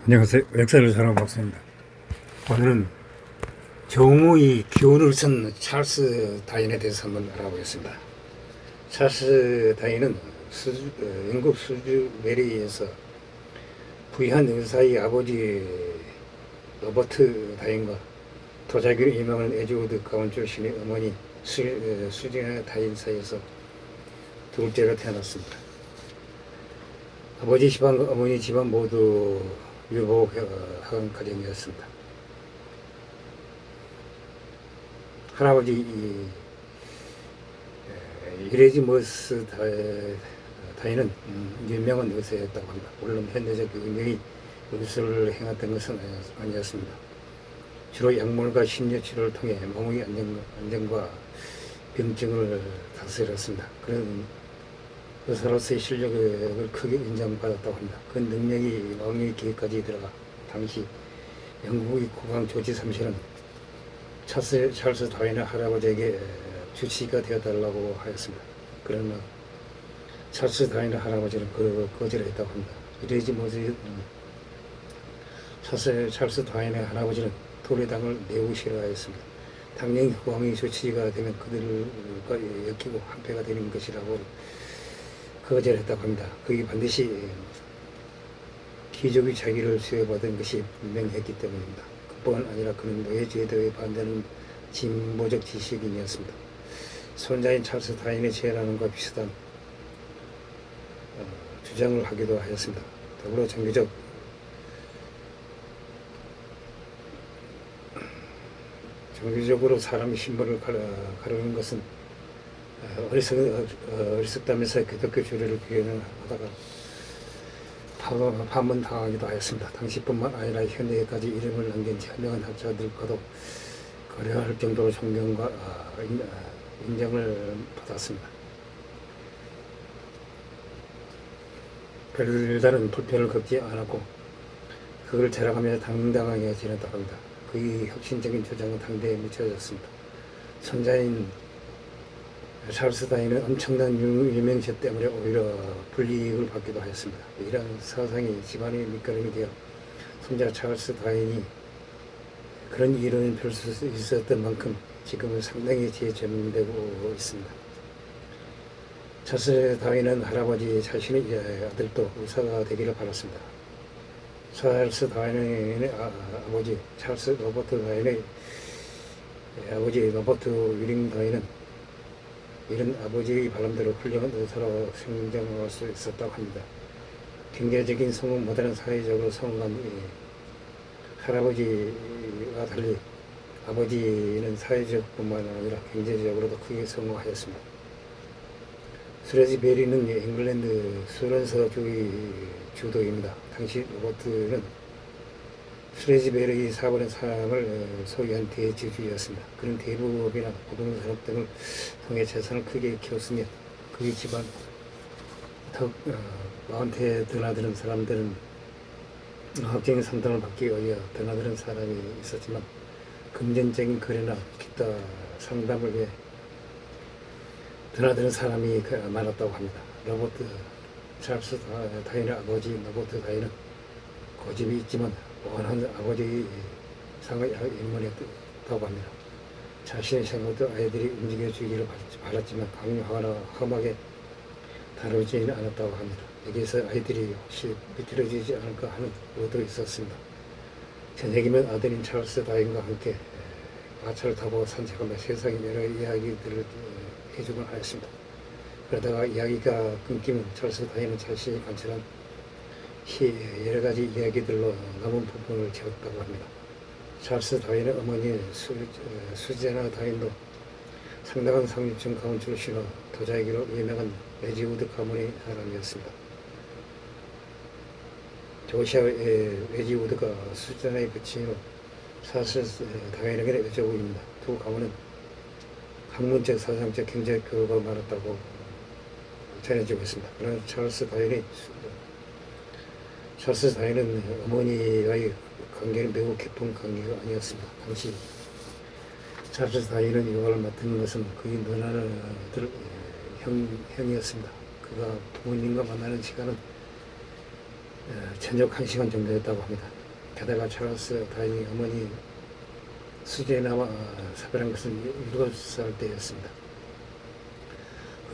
안녕하세요. 역사를 전하는 박사입니다. 오늘은 정우의 기원을 쓴 찰스 다윈에 대해서 한번 알아보겠습니다. 찰스 다윈은 영국 수주 메리에서 부유한 의사의 아버지 로버트 다윈과 도자기로 유명한 에드워드 가운 출신의 어머니 수지나 다윈 사이에서 둘째로 태어났습니다. 아버지 집안과 어머니 집안 모두 유복한 가정이었습니다. 할아버지 이레지머스 다윈은 유명한 의사였다고 합니다. 물론 현대적 의미의 의술을 행했던 것은 아니었습니다. 주로 약물과 심리치료를 통해 몸의 안정과 병증을 다스렸습니다. 그런 의사로서의 실력을 크게 인정받았다고 합니다. 그 능력이 왕의 기회까지 들어가 당시 영국의 국왕 조지 3세는 찰스 다윈의 할아버지에게 주치의가 되어달라고 하였습니다. 그러나 찰스 다윈의 할아버지는 거절했다고 합니다. 이러지 못해 찰스 다윈의 할아버지는 토레당을 매우 싫어하였습니다. 당연히 국왕이 주치의가 되면 그들과 엮이고 한패가 되는 것이라고 거절했다고 합니다. 그게 반드시 귀족이 자기를 수여받은 것이 분명했기 때문입니다. 그뿐 아니라 그는 노예제도에 반대하는 진보적 지식인이었습니다. 손자인 찰스 다윈의 제안과 비슷한 주장을 하기도 하였습니다. 더불어 정규적으로 사람의 신분을 가르는 것은 어리석다면서 기독교 주례를 비난하다가 파문당하기도 하였습니다. 당시뿐만 아니라 현대까지 이름을 남긴 현명한 학자들과도 거래할 정도로 존경과 인정을 받았습니다. 별다른 불편을 겪지 않았고 그걸 자랑하며 당당하게 지냈다고 합니다. 그의 혁신적인 주장은 당대에 묻혀졌습니다. 손자인 찰스 다윈은 엄청난 유명세 때문에 오히려 불이익을 받기도 하였습니다. 이러한 사상이 집안의 밑거름이 되어 손자 찰스 다윈이 그런 이론을 펼 수 있었던 만큼 지금은 상당히 재점되고 있습니다. 찰스 다윈은 할아버지 자신의 아들도 의사가 되기를 바랐습니다. 찰스 다윈의 아버지 찰스 로버트 다윈의 아버지 로버트 위링 다윈은 이런 아버지의 바람대로 훌륭한 의사로 성장할 수 있었다고 합니다. 경제적인 성공보다는 사회적으로 성공한 할아버지와 달리 아버지는 사회적뿐만 아니라 경제적으로도 크게 성공하였습니다. 스레즈베리는 잉글랜드 수련서주의 주도입니다. 당시 로버트는 스레즈베리의 사버린 사람을 소유한 대지주였습니다. 그는 대부업이나 부동산업 등을 통해 재산을 크게 키웠으며 그의 집안 마운트에 드나드는 사람들은 학적인 상담을 받기 위해 드나드는 사람이 있었지만 금전적인 거래나 기타 상담을 위해 드나드는 사람이 많았다고 합니다. 로버트 찰스 다윈의 아버지 로버트 다윈은 고집이 있지만 원한 아버지의 상을 인물이었다고 합니다. 자신의 생각도 아이들이 움직여주기를 바랐지만 강요하거나 험하게 다루지는 않았다고 합니다. 여기서 아이들이 혹시 비틀어지지 않을까 하는 의도 있었습니다. 저녁이면 아들인 찰스 다윈과 함께 마차를 타고 산책하며 세상의 여러 이야기들을 해주곤 하였습니다. 그러다가 이야기가 끊기면 찰스 다윈은 자신이 관찰한 여러 가지 이야기들로 남은 부분을 채웠다고 합니다. 찰스 다윈의 어머니 수제나 다윈도 상당한 상류층 가문 출신으로 도자기로 유명한 에드워드 가문의 사람이었습니다. 조시아 에드워드가 수제나의 부친으로 찰스 다윈에게 여쭤보입니다. 두 가문은 학문적, 사상적, 경제적 교류가 많았다고 전해지고 있습니다. 그러나 찰스 다윈은 어머니와의 관계는 매우 깊은 관계가 아니었습니다. 당시 찰스 다윈은 역할을 맡은 것은 그의 누나들 형이었습니다. 그가 부모님과 만나는 시간은 저녁 1시간 정도였다고 합니다. 게다가 찰스 다윈이 어머니 수제나와 사별한 것은 7살 때였습니다.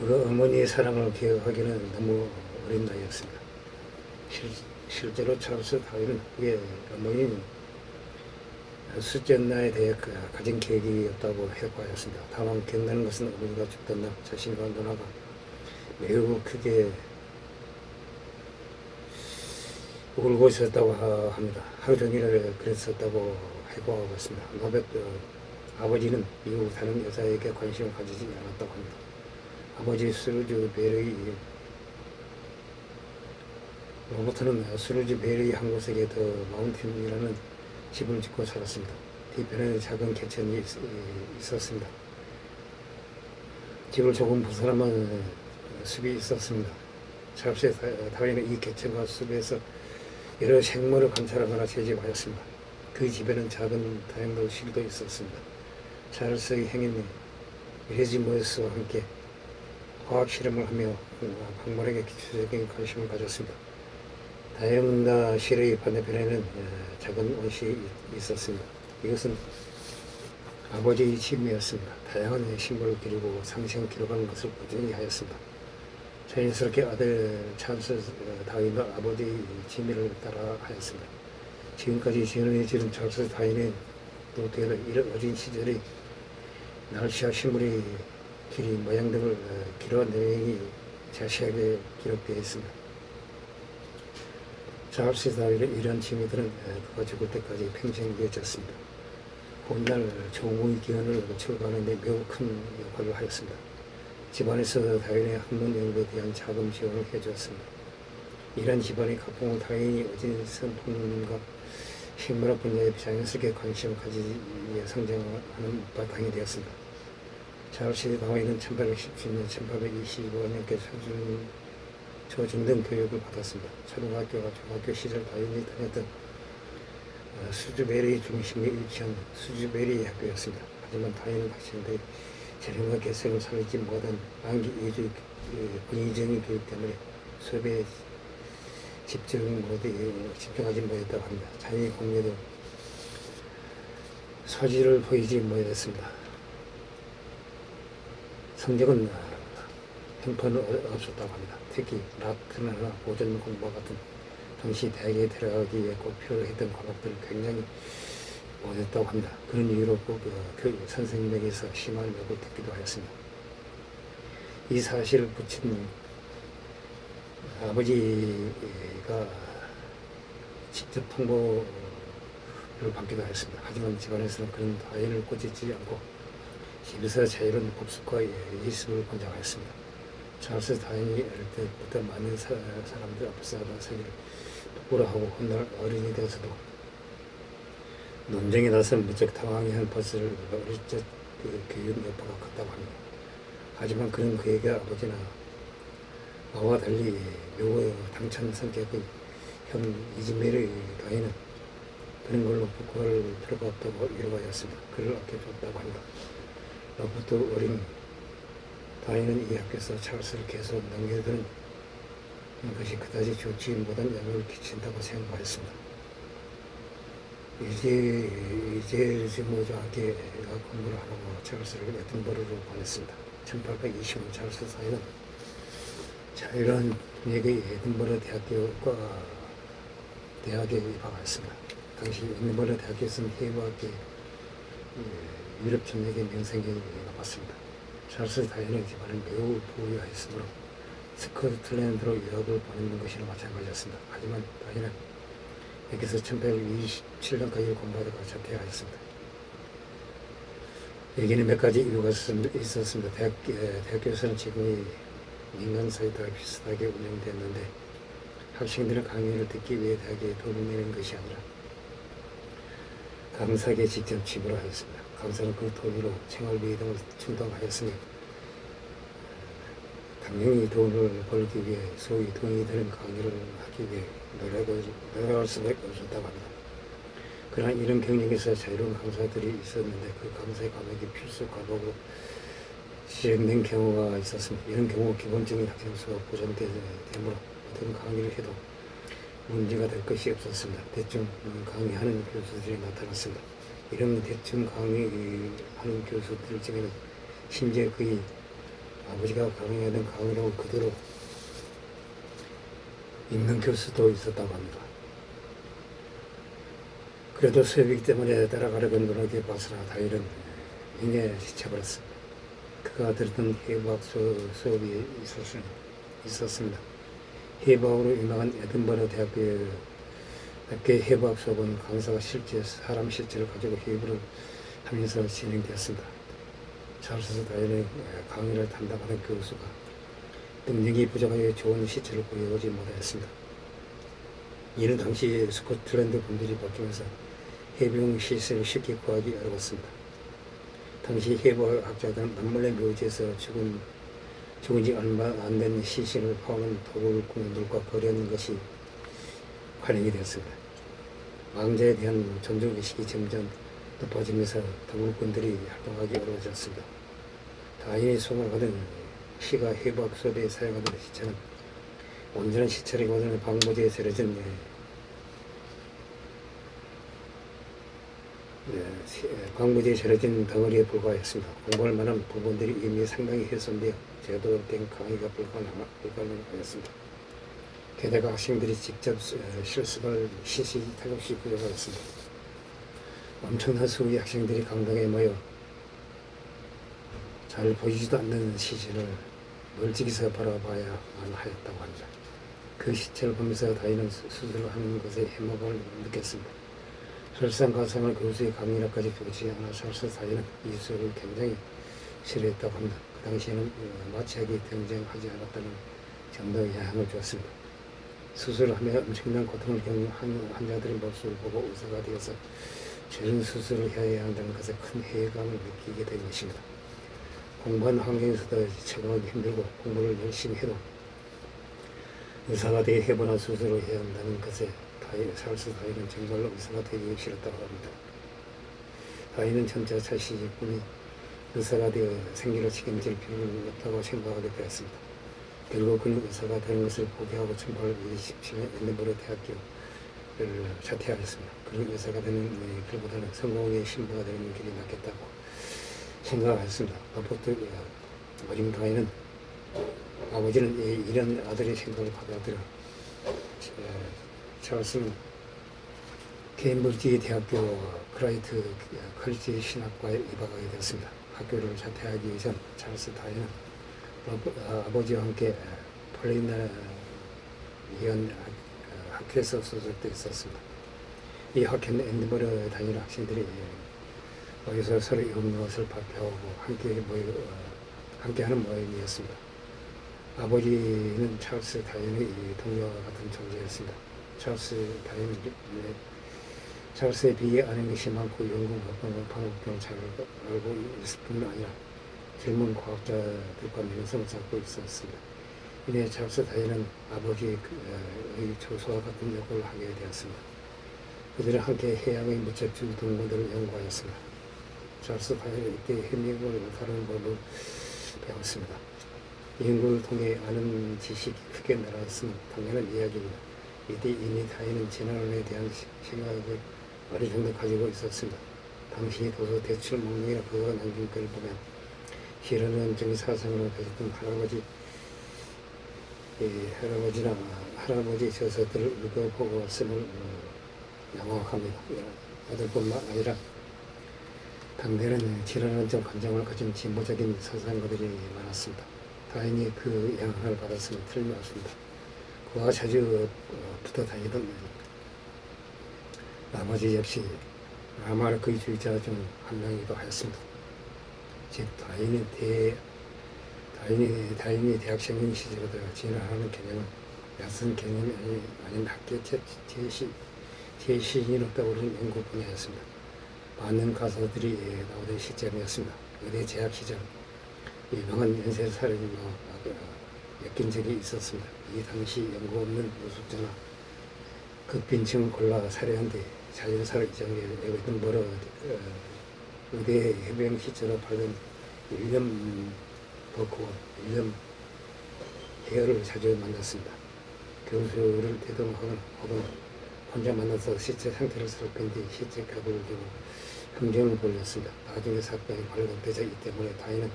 그 어머니의 사랑을 기억하기는 너무 어린 나이였습니다. 실제로 찰스 다윈은 그의 어머니는 수제나에 대해 가진 계획이 없다고 해고하였습니다. 다만 기억나는 것은 어머니가 죽던 날 자신과 누나가 매우 크게 울고 있었다고 합니다. 하루 종일 그랬었다고 해고하고 있습니다. 아버지는 미국 다른 여자에게 관심을 가지지 않았다고 합니다. 아버지 스루지 베리 로버트는 스루지 베리 한 곳에 더 마운틴이라는 집을 짓고 살았습니다. 뒤편에 작은 개천이 있었습니다. 집을 조금 벗어나면 숲이 있었습니다. 찰스 다윈은 이 개천과 숲에서 여러 생물을 관찰하거나 채집하였습니다. 그 집에는 작은 다용도 실도 있었습니다. 찰스의 행인이 이레지모스와 함께 과학 실험을 하며 광물에게 기초적인 관심을 가졌습니다. 다용과 실의 반대편에는 작은 원시 있었습니다. 이것은 아버지의 취미였습니다. 다양한 식물을 기르고 상생 기록하는 것을 꾸준히 하였습니다. 자연스럽게 아들 찰스 다윈과 아버지의 취미를 따라 하였습니다. 지금까지 지원해지는 찰스 다윈의 노트에는 이런 어린 시절의 날씨와 식물의 길이, 모양 등을 기록한 내용이 자세하게 기록되어 있습니다. 찰스 다윈의 이러한 취미들은 그가 죽을 때까지 평생 이어졌습니다. 훗날 정오의 기원을 출발하는 데 매우 큰 역할을 하였습니다. 집안에서 다윈의 학문 연구에 대한 자금 지원을 해주었습니다. 이러한 집안의 가풍은 다윈이 어진 성품과 식물학 분야에 자연스럽게 관심을 가지기 위해 성장하는 바탕이 되었습니다. 찰스 다윈은 1817년, 1825년께 초중등 교육을 받았습니다. 초등학교와 중학교 시절 다윈이 다녔던 수즈베리 중심에 위치한 수즈베리 학교였습니다. 하지만 다윈은 학생들이 재능과 개성을 살리지 못한 암기 위주 권위적인 교육 때문에 수업에 집중하지 못했다고 합니다. 자기 공부에도 소질을 보이지 못했습니다. 성적은 형편은 없었다고 합니다. 특히 라틴어나 고전 공부와 같은 당시 대학에 들어가기 위해 꼭 필요했던 과목들은 굉장히 못했다고 합니다. 그런 이유로 꼭 선생님에게서 심한 욕을 듣기도 하였습니다. 이 사실을 붙인 아버지가 직접 통보를 받기도 하였습니다. 하지만 집안에서는 그런 다윈을 꼬집지 않고 집에서 자유로운 복습과 예습을 권장하였습니다. 찰스 다윈이 어릴 때부터 많은 사람들 앞에서 나서기를 똑바로 하고 훗날 어른이 되어서도 논쟁에 나서 무척 당황해한 버스를 어릴 적 교육 여파가 컸다고 합니다. 하지만 그는 그에게 아버지나 나와 달리 매우 당찬 성격의 형 이즈메르 다윈은 그런 걸로 부끄러울 필요가 없다고 위로하였습니다. 그를 아껴줬다고 합니다. 로버트 어린 다윈은 이 학교에서 찰스를 계속 넘겨두는 것이 그다지 좋지 못한 영향을 끼친다고 생각하였습니다. 이제르지모와 함께 공부를 하고 찰스를 에든버러로 보냈습니다. 1825년 찰스 다윈은 자유로운 분위기의 에든버러 대학에 입학하였습니다. 당시 에든버러 대학에서는 해부학계 유럽 전역의 명성이 높았습니다. 찰스 다윈의 집안은 매우 부유하였으므로 스코틀랜드로 유학을 보내는 것이나 마찬가지였습니다. 하지만 다윈은 여기서 1827년까지 공부하다가 자퇴하였습니다. 여기는 몇 가지 이유가 있었습니다. 대학교에서는 지금의 민간사회와 비슷하게 운영됐는데 학생들은 강의를 듣기 위해 대학에 돈을 내는 것이 아니라 강사에게 직접 지불하였습니다. 강사는 그 돈으로 생활비 등을 충당하였으며 당연히 돈을 벌기 위해 소위 돈이 되는 강의를 하기 위해 노력할 수밖에 없었다고 합니다. 그러나 이런 경력에서 자유로운 강사들이 있었는데 그 강사의 과목이 필수 과목으로 지정된 경우가 있었습니다. 이런 경우 기본적인 학생 수가 보존되므로 어떤 강의를 해도 문제가 될 것이 없었습니다. 대충 강의하는 교수들이 나타났습니다. 이런 대충 강의하는 교수들 중에는 심지어 그의 아버지가 강의하던 강의를 그대로 읽는 교수도 있었다고 합니다. 그래도 수업이기 때문에 따라가려던 노력에 봐서나 다일은 인에 지쳐버렸습니다. 그가 들었던 해부학 수업이 있었습니다. 해부학으로 유명한 에든버러 대학교의 해부학 수업은 강사가 실제 사람 실체를 가지고 해부를 하면서 진행되었습니다. 찰스 다일의 강의를 담당하는 교수가 능력이 부족하여 좋은 실체를 보여오지 못하였습니다. 이는 당시 스코틀랜드 분들이 바뀌면서 해부용 시설을 쉽게 구하기 어려웠습니다. 당시 해부학자들은 남몰래 묘지에서 죽은 지 얼마 안 된 시신을 파오는 도굴꾼들과 거래하는 것이 관행이 되었습니다. 왕자에 대한 존중의식이 점점 높아지면서 도굴꾼들이 활동하기 어려워졌습니다. 다인이 소망하던 시가 해부학 수업에 사용하던 시체는 온전한 시체라기보다는 방부제에 절여진 방부제에 절여진 덩어리에 불과했습니다. 공부할 만한 부분들이 이미 상당히 훼손되어 제도된 강의가 불가능하였습니다. 게다가 학생들이 직접 실습할 시시타격시 부족하였습니다. 엄청난 수의 학생들이 강당에 모여 잘 보이지도 않는 시신을 멀찍이서 바라봐야만 하였다고 합니다. 그 시체를 보면서 다이는 수술을 하는 것에 해먹을 느꼈습니다. 설상가상을 교수의 강의라까지 보지 않아 찰스 다이는 이 수업을 굉장히 싫어했다고 합니다. 그 당시에는 마취하기 등장하지 않았다는 정도의 야망을 주었습니다. 수술을 하며 엄청난 고통을 겪는 환자들의 모습을 보고 의사가 되어서 저런 수술을 해야 한다는 것에 큰 회의감을 느끼게 된 것입니다. 공부한 환경에서도 적응하기 힘들고 공부를 열심히 해도 의사가 되어 해보나 수술을 해야 한다는 것에 찰스 다이는 정말로 의사가 되기 싫었다고 합니다. 다이는 점차 자신이 의사가 되어 생기를 책임질 필요는 없다고 생각하게 되었습니다. 결국 그는 의사가 되는 것을 포기하고 1827년 에든버러 대학교를 자퇴하였습니다. 그는 의사가 되는 길보다는 성공의 신부가 되는 길이 낫겠다고 생각하였습니다. 아포트 어린 다이는 아버지는 이런 아들의 생각을 받아들여 찰스는 케임브리지 대학교 크라이트 컬리지 신학과에 입학하게 되었습니다. 학교를 자퇴하기 전 찰스 다이는 아버지와 함께 폴리나리안 학회에서 소속되어 있었습니다. 이 학회는 에든버러 다니는 학생들이 모여서 서로 읽은 것을 발표하고 함께하는 모임이었습니다. 아버지는 찰스 다이언의 동료와 같은 존재였습니다. 찰스에 비해 아는 것이 많고 연구과 방법을 잘 알고 있을 뿐만 아니라 젊은 과학자들과 명성을 잡고 있었습니다. 이내 찰스 다이언은 아버지의 조수와 같은 역할을 하게 되었습니다. 그들은 함께 해양의 무척주 동물들을 연구하였습니다. 찰스 다이언은 이때 해밍을 다루는 법을 배웠습니다. 연구를 통해 아는 지식이 크게 늘어났으면 당연한 이야기입니다. 이때 이미 다이는 진화론에 대한 생각을 어느 정도 가지고 있었습니다. 당시 도서 대출 목록이나 그가 남긴 글을 보면 희한한 사상을 가졌던 할아버지 저서들을 읽어보고 왔음을 명확합니다. 아들뿐만 아니라 당대는 진화론적 감정을 가진 진보적인 사상가들이 많았습니다. 다행히 그 영향을 받았으면 틀림없습니다. 그와 자주 붙어 다니던 아버지 역시 라마르크주의자 중 한 명이기도 하였습니다. 즉 다인이 대학생인 시절부터 진화하는 개념은 낯선 개념이 아닌 학계 제시인이 떠오르는 연구 분야였습니다. 많은 가사들이 나오던 시점이었습니다. 의대 재학 시절 유명한 연쇄살인이 엮인 적이 있었습니다. 이 당시 연고 없는 노숙자나 극빈층을 골라 살해한 뒤 자연사를 이장해 에든버러 의대 해병 시절로 받은 윌리엄 버크와 윌리엄 헤어를 자주 만났습니다. 교수를 대동하거나 혹은 혼자 만나서 시체 상태를 살핀 뒤 시체 값을 주고 형정을 돌렸습니다. 나중에 사건이 발각되자 이 때문에 다인은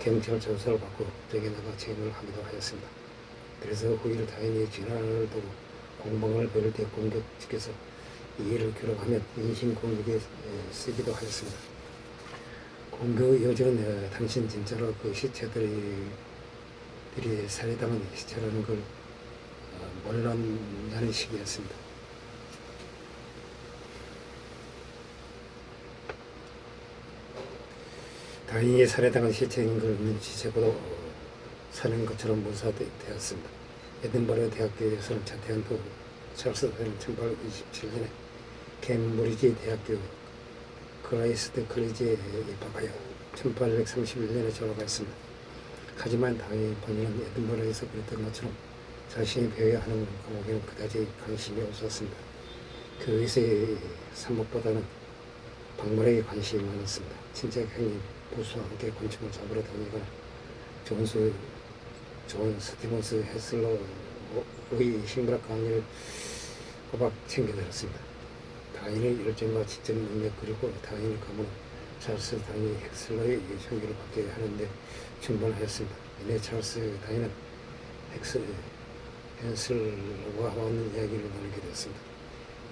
경찰 조사를 받고 법정에 나가 재임을 하기도 하였습니다. 그래서 후일 다인이 진화를 두고 공방을 벌일 때 공격시켜서 이 일을 기록하면 인신공격에 쓰기도 하였습니다. 공격 여전은 당신 진짜로 그 시체들이 살해당한 시체라는 걸 몰랐냐는 식이었습니다. 다인이 살해당한 시체인 걸 눈치채고도 사는 것처럼 묘사되었습니다. 에든버러 대학교에서는 자퇴한 후 찰스 다인은 1827년에 캠브리지 대학교 크라이스트 컬리지에 입학하여 1831년에 졸업했습니다. 하지만 다인이 본인은 에든버러에서 그랬던 것처럼 자신이 배워야 하는 과목에는 그다지 관심이 없었습니다. 교회에서의 산목보다는 박물학에 관심이 많았습니다. 친척 형님 부수와 함께 곤충을 잡으러 다니거나 존 스티븐스 헤슬러의 식물학 강의를 꼬박 챙겨 들었습니다. 다인의 열정과 지적 능력 그리고 다인의 가문은 찰스 다인이 헤슬러의 종교를 받게 하는데 충분하였습니다. 이내 찰스 다인은 헨슬러와 많은 이야기를 나누게 되었습니다.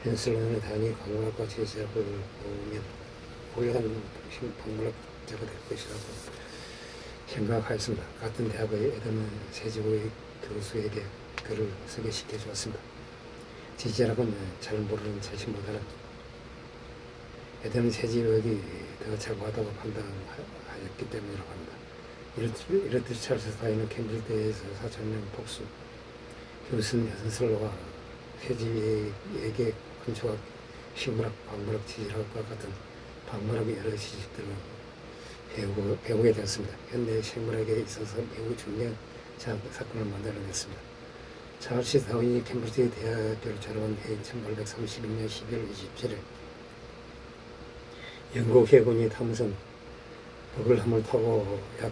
헨슬러는 다인이 강문학과 제자를 보면 훌륭한 박물학자가 될 것이라고 생각하였습니다. 같은 대학의 에든 세지고의 교수에게 글을 소개시켜 주었습니다. 지지라고는 잘 모르는 자신보다는 에든 세지고이 더 자고하다고 판단하였기 때문이라고 합니다. 이렇듯 찰스 다인은 캠브리지대에서 4천년 복수 교수는 헨슬러와 세지에게 건축학, 식물학, 박물학, 지질학과 같은 박물학의 여러 지식들을 배우게 되었습니다. 현대 식물학에 있어서 매우 중요한 사건을 만들어냈습니다. 찰스 다윈이 캠브리지 대학교를 졸업한 해인 1832년 12월 27일 영국 해군이 탐선 버글함을 타고 약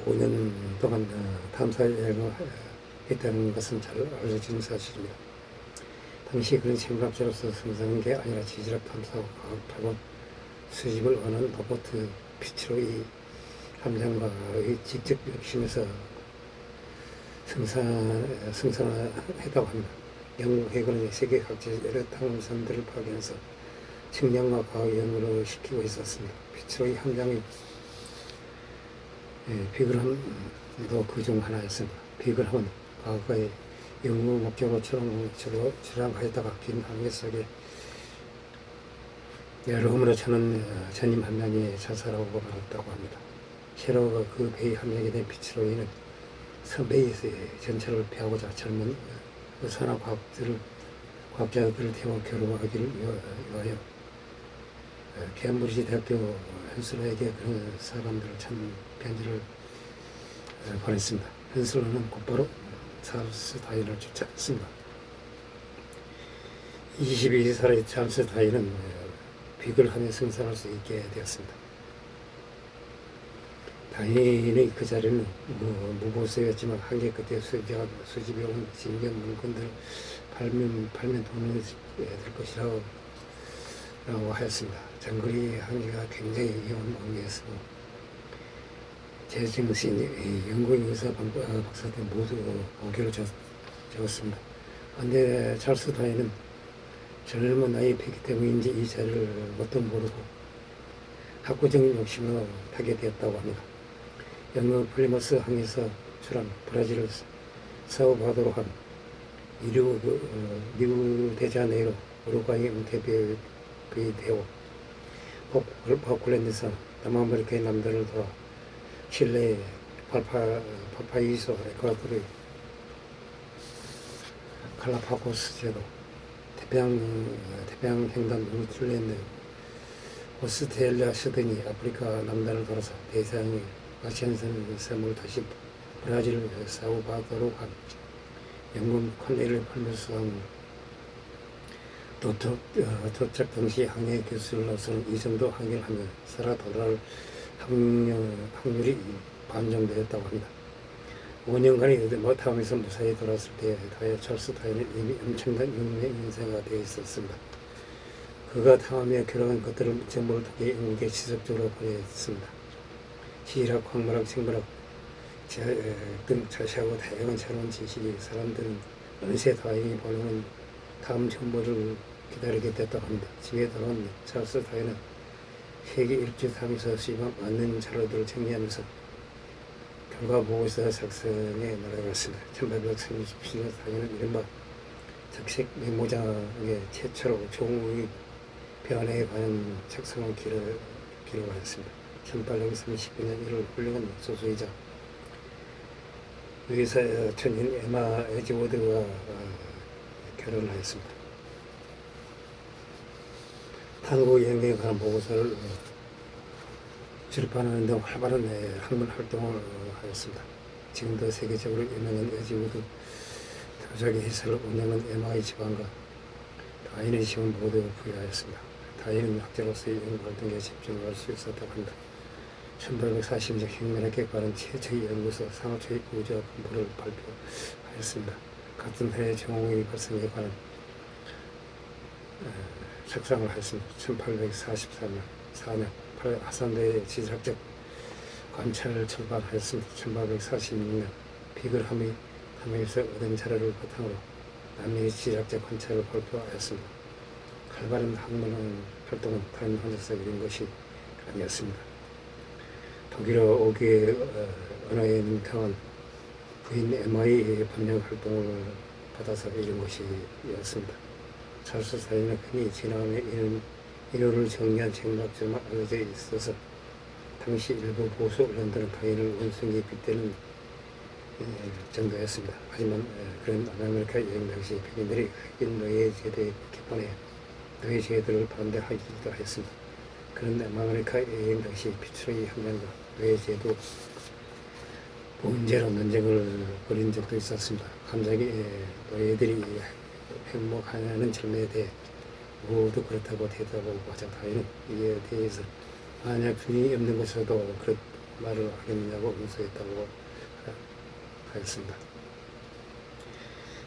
5년 동안 탐사 여행을 했다는 것은 잘 알려진 사실입니다. 당시 그런 생물학자로서 성장한 게 아니라 지질학 탐사와 과학 발견 수집을 원하는 로버트 피치로의 함장과의 직접 욕심에서 승산했다고 합니다. 영국 해군은 세계 각지의 여러 탐험선들을 파견해서 측량과 과학 연구를 시키고 있었습니다. 피치로의 함장의 비글함도 그중 하나였습니다. 비글함은 과거의 연구 목적으로 출항하였다가 긴 항해 속에 여러모로 전임 한 명이 자살하고 말았다고 합니다. 새로 그 배에 합류하게 된 피치로이는 선배의 전철을 피하고자 젊은 의사나 과학자들을 태워 교류하기를 위하여 캠브리지 대학교 헨슬러에게 그런 사람들을 참 편지를 보냈습니다. 헨슬러는 곧바로 찰스 다인을 쫓아갔습니다. 22살의 찰스 다인은 비글함에 승선할 수 있게 되었습니다. 다인의 그 자리는 무보수였지만 한계 끝에 수집해 온 진경 물건들을 팔면 돈이 될 것이라고 하였습니다. 장거리 항해가 굉장히 위험한 관계였으므로 제정신, 영국인 의사 박사들 모두 오기를 적었습니다. 그런데 찰스 다인은 젊은 나이에 폈기 때문인지 이 자리를 뭣도 모르고 학구적인 욕심으로 타게 되었다고 합니다. 영국 플리머스 항에서 출한 브라질 사우바도로 한 리우데자네이로 우루과이 몬테비데오 포클랜드에서 남아메리카의 남들을 돌아 칠레 팔파이소 에콰도르 갈라파고스 제도 태평양 횡단 뉴질랜드 오스트레일리아 시드니 아프리카 남단을 돌아서 대서양의 아시안선 섬을 다시 브라질 사우바도로 간 영국 콜레를 팔면서 도착 당시 항해 교수로서는 이 정도 항해를 하면 살아 돌아올 확률이 반 정도였다고 합니다. 5년간의 모탐에서 무사히 돌아왔을 때 찰스 다윈은 이미 엄청난 유명의 인사가 되어 있었습니다. 그가 탐하며 기록한 것들을 정보를 통해 영국에 지속적으로 보내했습니다. 시일학, 황무학, 생물학 등 자세하고 다양한 새로운 지식이 사람들은 어느새 다윈이 보내는 다음 정보를 기다리게 됐다고 합니다. 집에 돌아온 찰스 다윈은 세계 일주 탐에서 수입한 많은 자료들을 정리하면서 결과 보고서 작성에 나아갔습니다. 1837년 다윈은 이른바 적색 메모장의 최초로 종의 변화에 관한 작성을 기록하였습니다. 1839년 1월 훌륭한 소수이자 의사 천인 에마 에지워드와 결혼을 하였습니다. 한국 여행에 관한 보고서를 출판하는 등 활발한 학문 활동을 하였습니다. 지금도 세계적으로 유명한 에지워드 도자기 회사를 운영하는 에마의 지방과 다윈의 지원 모두 부여하였습니다. 다윈은 학자로서의 연구 활동에 집중할 수 있었다고 합니다. 1840년 혁명학에 관한 최초의 연구소 상호초의 우주화 분포를 발표하였습니다. 같은 해에 정오의 발생에 관한 작성을 하였습니다. 1844년 하산대의 지질학적 관찰을 출판하였습니다. 1846년 비글함에서 얻은 자료를 바탕으로 남미의 지질학적 관찰을 발표하였습니다. 활발한 학문 활동은 다른 혼자서 이룬 것이 아니었습니다. 독일어 5개의 언어에 능통한 부인 에마의 번역 활동을 받아서 이룬 것이었습니다. 찰스 다윈은 흔히 지나음에 인호를 정리한 책락처럼 알려져 있어서 당시 일부 보수 언론들은 다윈을 원숭이에 빗대는 정도였습니다. 하지만 그런 남아메리카 여행 당시 백인들이 흑인 노예제도의 개판에 노예제도를 반대하기도 했습니다. 그런 남아메리카 여행 당시 피츠로이 혁명과 노예제도 문제로 논쟁을 벌인 적도 있었습니다. 갑자기 노예들이 행복하냐는 질문에 대해 모두 그렇다고 대답하고 하자 다윈은 이에 대해서 만약 돈이 없는 것에도 그런 말을 하겠느냐고 응수했다고 하였습니다.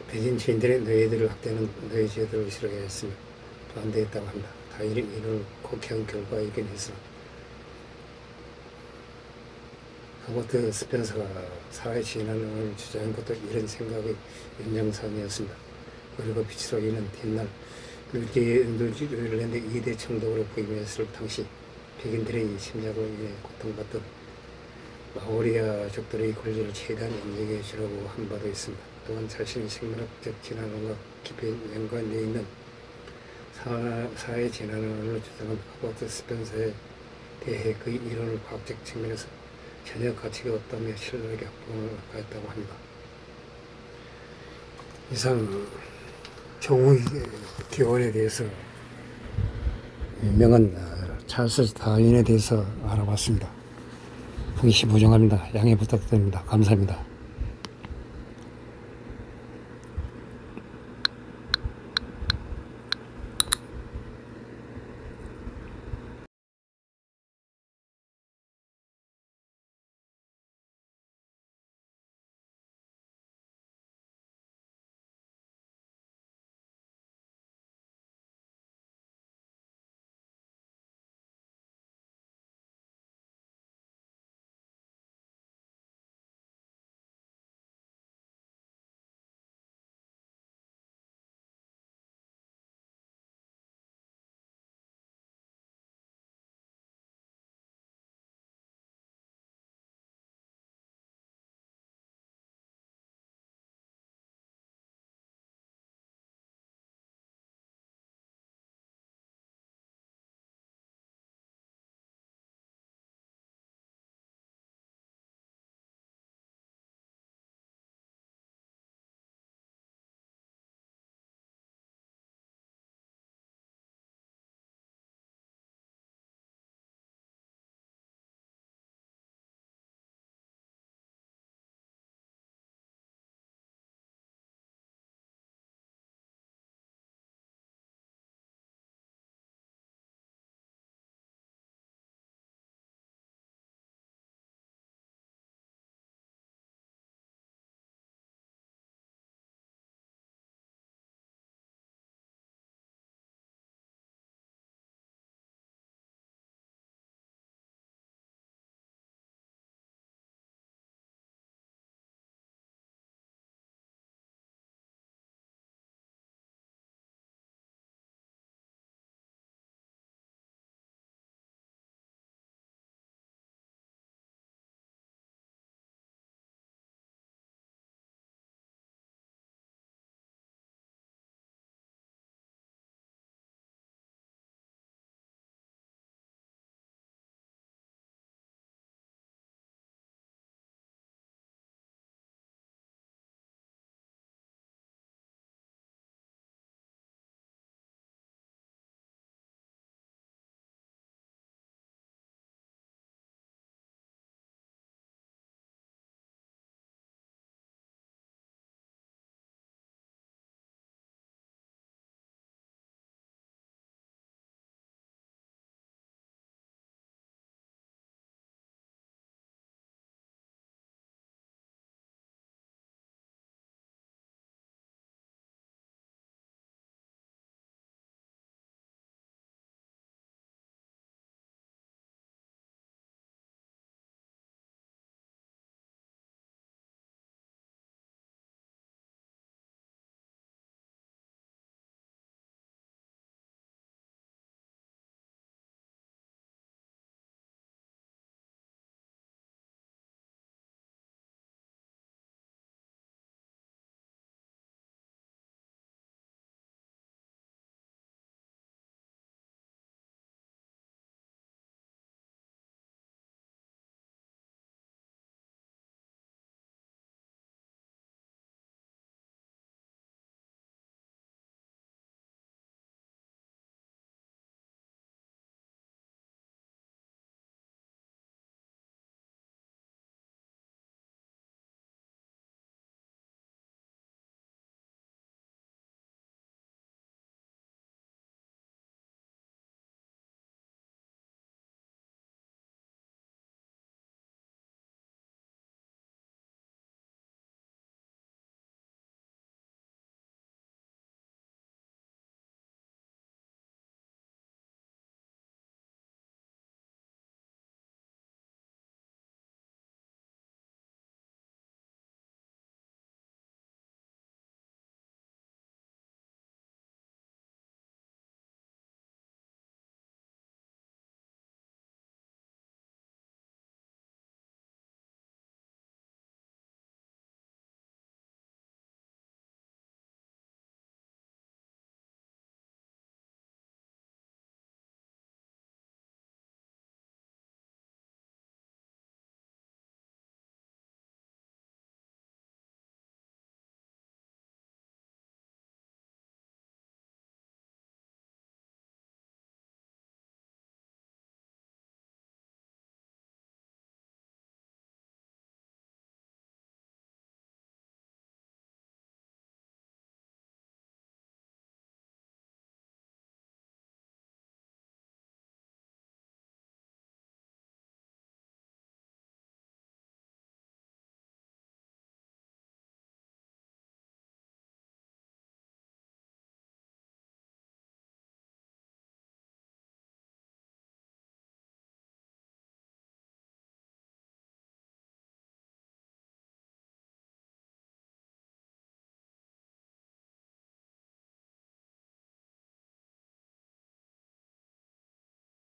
백인 주인들의 노예들을 학대하는 노예제도를 싫어했으며 반대했다고 합니다. 다윈이 이를 곡해한 결과이긴 했으나 허버트 스펜서가 사회 진화론을 주장한 것도 이런 생각의 연장선이었습니다. 그리고 피츠로이는 뒷날 뉴질랜드 2대 총독으로 부임했을 당시 백인들의 심장으로 인해 고통받던 마오리아족들의 권리를 최대한 인정해 주려고 한 바도 있습니다. 또한 자신의 생물학적 진화론과 깊이 연관되어 있는 사회 진화론을 주장한 허버트 스펜서에 대해 그의 이론을 과학적 측면에서 전혀 가치가 없다며 신랄하게 학봉을 가했다고 합니다. 이상 종의 기원에 대해서 유명한 찰스 다윈에 대해서 알아봤습니다. 풍시 부정합니다. 양해 부탁드립니다. 감사합니다.